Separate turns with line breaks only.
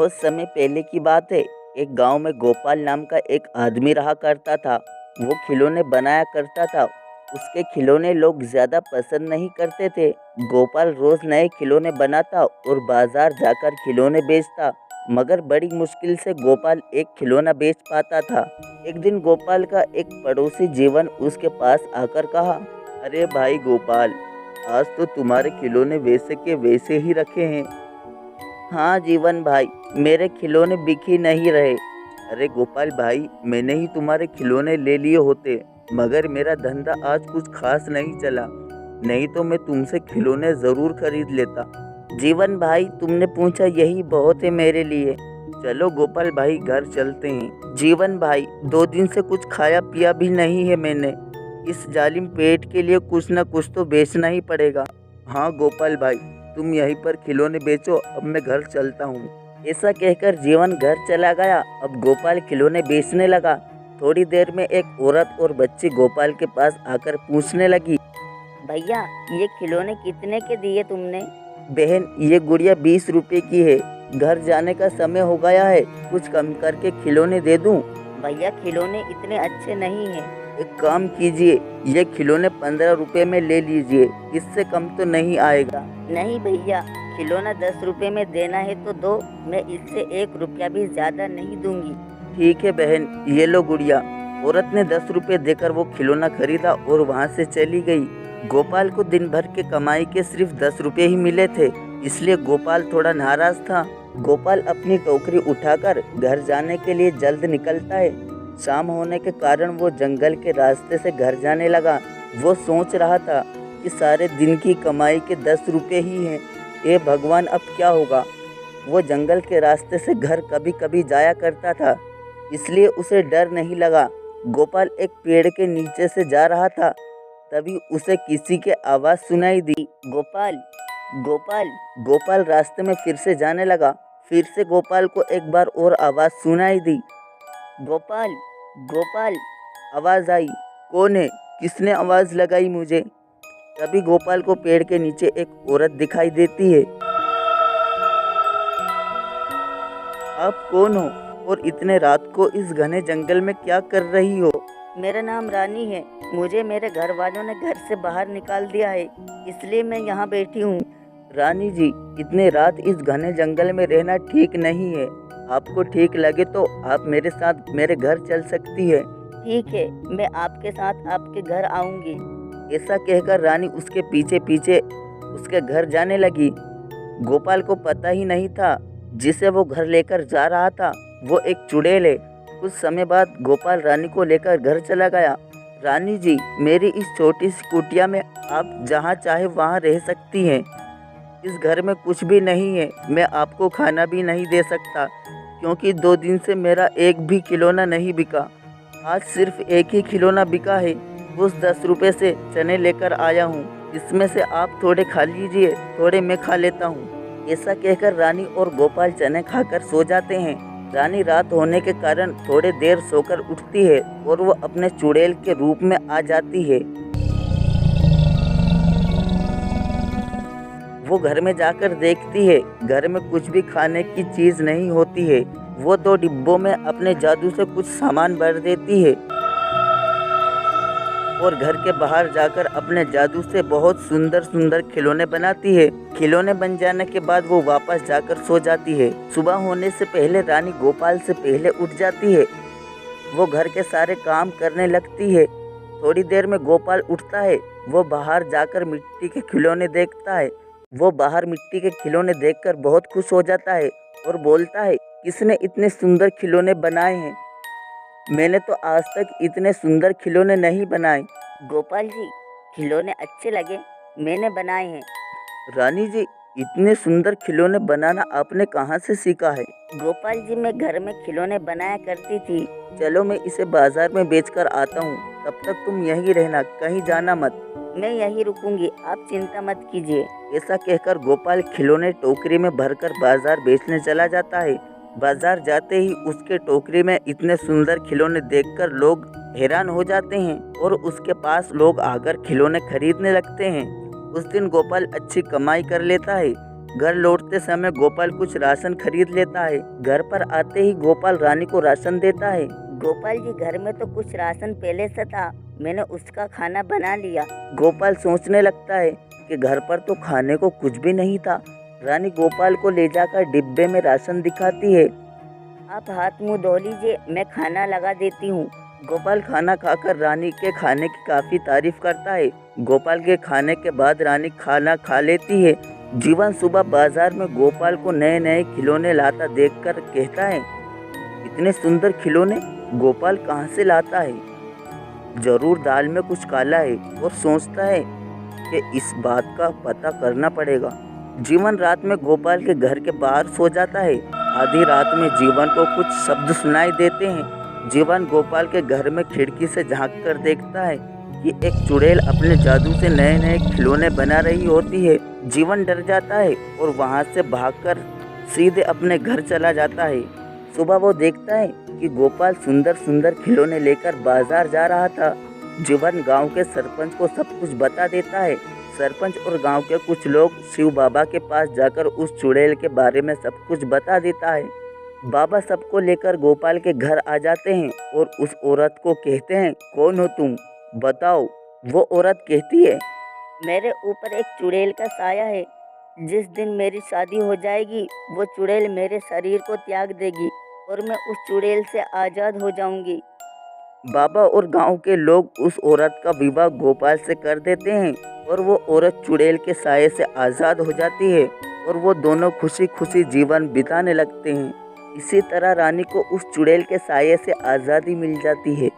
बहुत समय पहले की बात है। एक गांव में गोपाल नाम का एक आदमी रहा करता था। वो खिलौने बनाया करता था। उसके खिलौने लोग ज़्यादा पसंद नहीं करते थे। गोपाल रोज़ नए खिलौने बनाता और बाजार जाकर खिलौने बेचता, मगर बड़ी मुश्किल से गोपाल एक खिलौना बेच पाता था। एक दिन गोपाल का एक पड़ोसी जीवन उसके पास आकर कहा, अरे भाई गोपाल, आज तो तुम्हारे खिलौने वैसे के वैसे ही रखे हैं। हाँ जीवन भाई, मेरे खिलौने बिक ही नहीं रहे। अरे गोपाल भाई, मैंने ही तुम्हारे खिलौने ले लिए होते, मगर मेरा धंधा आज कुछ खास नहीं चला, नहीं तो मैं तुमसे खिलौने ज़रूर खरीद लेता। जीवन भाई, तुमने पूछा यही बहुत है मेरे लिए। चलो गोपाल भाई, घर चलते हैं। जीवन भाई, 2 दिन से कुछ खाया पिया भी नहीं है मैंने। इस जालिम पेट के लिए कुछ न कुछ तो बेचना ही पड़ेगा। हाँ गोपाल भाई, तुम यहीं पर खिलौने बेचो, अब मैं घर चलता हूँ। ऐसा कहकर जीवन घर चला गया। अब गोपाल खिलौने बेचने लगा। थोड़ी देर में एक औरत और बच्ची गोपाल के पास आकर पूछने लगी,
भैया, ये खिलौने कितने के दिए तुमने?
बहन, ये गुड़िया 20 रुपए की है। घर जाने का समय हो गया है, कुछ कम करके खिलौने दे दूँ?
भैया, खिलौने इतने अच्छे नहीं हैं।
एक काम कीजिए, ये खिलौने 15 रुपए में ले लीजिए, इससे कम तो नहीं आएगा।
नहीं भैया, खिलौना 10 रुपए में देना है तो दो, मैं इससे 1 रुपया भी ज़्यादा नहीं दूंगी।
ठीक है बहन, ये लो गुड़िया। औरत ने 10 रुपए देकर वो खिलौना खरीदा और वहाँ से चली गई। गोपाल को दिन भर के कमाई के सिर्फ 10 रुपए ही मिले थे, इसलिए गोपाल थोड़ा नाराज था। गोपाल अपनी टोकरी उठाकर घर जाने के लिए जल्द निकलता है। शाम होने के कारण वो जंगल के रास्ते से घर जाने लगा। वो सोच रहा था कि सारे दिन की कमाई के 10 रुपए ही हैं। ए भगवान, अब क्या होगा। वो जंगल के रास्ते से घर कभी कभी जाया करता था, इसलिए उसे डर नहीं लगा। गोपाल एक पेड़ के नीचे से जा रहा था, तभी उसे किसी की आवाज़ सुनाई दी,
गोपाल, गोपाल।
गोपाल रास्ते में फिर से जाने लगा। फिर से गोपाल को एक बार और आवाज़ सुनाई दी,
गोपाल, गोपाल।
आवाज़ आई, कौन है, किसने आवाज़ लगाई मुझे? तभी गोपाल को पेड़ के नीचे एक औरत दिखाई देती है। आप कौन हो और इतने रात को इस घने जंगल में क्या कर रही हो?
मेरा नाम रानी है। मुझे मेरे घर वालों ने घर से बाहर निकाल दिया है, इसलिए मैं यहाँ बैठी हूँ।
रानी जी, इतने रात इस घने जंगल में रहना ठीक नहीं है। आपको ठीक लगे तो आप मेरे साथ मेरे घर चल सकती है।
ठीक है, मैं आपके साथ आपके घर आऊँगी।
ऐसा कहकर रानी उसके पीछे पीछे उसके घर जाने लगी। गोपाल को पता ही नहीं था जिसे वो घर लेकर जा रहा था वो एक चुड़ैल है। कुछ समय बाद गोपाल रानी को लेकर घर चला गया। रानी जी, मेरी इस छोटी सी कुटिया में आप जहाँ चाहे वहाँ रह सकती हैं। इस घर में कुछ भी नहीं है, मैं आपको खाना भी नहीं दे सकता, क्योंकि 2 दिन से मेरा एक भी खिलौना नहीं बिका। आज सिर्फ एक ही खिलौना बिका है। उस 10 रुपये से चने लेकर आया हूँ, इसमें से आप थोड़े खा लीजिए, थोड़े मैं खा लेता हूँ। ऐसा कहकर रानी और गोपाल चने खाकर सो जाते हैं। रानी रात होने के कारण थोड़े देर सोकर उठती है और वो अपने चुड़ैल के रूप में आ जाती है। वो घर में जाकर देखती है, घर में कुछ भी खाने की चीज़ नहीं होती है। वो 2 डिब्बों में अपने जादू से कुछ सामान भर देती है और घर के बाहर जाकर अपने जादू से बहुत सुंदर सुंदर खिलौने बनाती है। खिलौने बन जाने के बाद वो वापस जाकर सो जाती है। सुबह होने से पहले रानी गोपाल से पहले उठ जाती है। वो घर के सारे काम करने लगती है। थोड़ी देर में गोपाल उठता है। वो बाहर जाकर मिट्टी के खिलौने देखता है। वो बाहर मिट्टी के खिलौने देखकर बहुत खुश हो जाता है और बोलता है, किसने इतने सुंदर खिलौने बनाए हैं? मैंने तो आज तक इतने सुंदर खिलौने नहीं बनाए।
गोपाल जी, खिलौने अच्छे लगे, मैंने बनाए हैं।
रानी जी, इतने सुंदर खिलौने बनाना आपने कहाँ से सीखा है?
गोपाल जी, मैं घर में खिलौने बनाया करती थी।
चलो मैं इसे बाजार में बेचकर आता हूँ, तब तक तुम यहीं रहना, कहीं जाना मत।
मैं यहीं रुकूंगी, आप चिंता मत कीजिए।
ऐसा कहकर गोपाल खिलौने टोकरी में भरकर बाजार बेचने चला जाता है। बाजार जाते ही उसके टोकरी में इतने सुंदर खिलौने देखकर लोग हैरान हो जाते हैं और उसके पास लोग आकर खिलौने खरीदने लगते हैं। उस दिन गोपाल अच्छी कमाई कर लेता है। घर लौटते समय गोपाल कुछ राशन खरीद लेता है। घर पर आते ही गोपाल रानी को राशन देता है।
गोपाल जी, घर में तो कुछ राशन पहले से था, मैंने उसका खाना बना लिया।
गोपाल सोचने लगता है कि घर पर तो खाने को कुछ भी नहीं था। रानी गोपाल को ले जाकर डिब्बे में राशन दिखाती है।
आप हाथ मुंह धो लीजिए, मैं खाना लगा देती हूँ।
गोपाल खाना खाकर रानी के खाने की काफ़ी तारीफ करता है। गोपाल के खाने के बाद रानी खाना खा लेती है। जीवन सुबह बाजार में गोपाल को नए नए खिलौने लाता देखकर कहता है, इतने सुंदर खिलौने गोपाल कहाँ से लाता है? जरूर दाल में कुछ काला है। और सोचता है कि इस बात का पता करना पड़ेगा। जीवन रात में गोपाल के घर के बाहर सो जाता है। आधी रात में जीवन को कुछ शब्द सुनाई देते हैं। जीवन गोपाल के घर में खिड़की से झांक कर देखता है कि एक चुड़ैल अपने जादू से नए नए खिलौने बना रही होती है। जीवन डर जाता है और वहां से भागकर सीधे अपने घर चला जाता है। सुबह वो देखता है कि गोपाल सुंदर सुंदर खिलौने लेकर बाजार जा रहा था। जीवन गांव के सरपंच को सब कुछ बता देता है। सरपंच और गांव के कुछ लोग शिव बाबा के पास जाकर उस चुड़ैल के बारे में सब कुछ बता देता है। बाबा सबको लेकर गोपाल के घर आ जाते हैं और उस औरत को कहते हैं, कौन हो तुम, बताओ। वो औरत कहती है,
मेरे ऊपर एक चुड़ैल का साया है। जिस दिन मेरी शादी हो जाएगी, वो चुड़ैल मेरे शरीर को त्याग देगी और मैं उस चुड़ैल से आज़ाद हो जाऊंगी।
बाबा और गांव के लोग उस औरत का विवाह गोपाल से कर देते हैं और वो औरत चुड़ैल के साये से आज़ाद हो जाती है और वो दोनों खुशी खुशी जीवन बिताने लगते हैं। इसी तरह रानी को उस चुड़ैल के साये से आज़ादी मिल जाती है।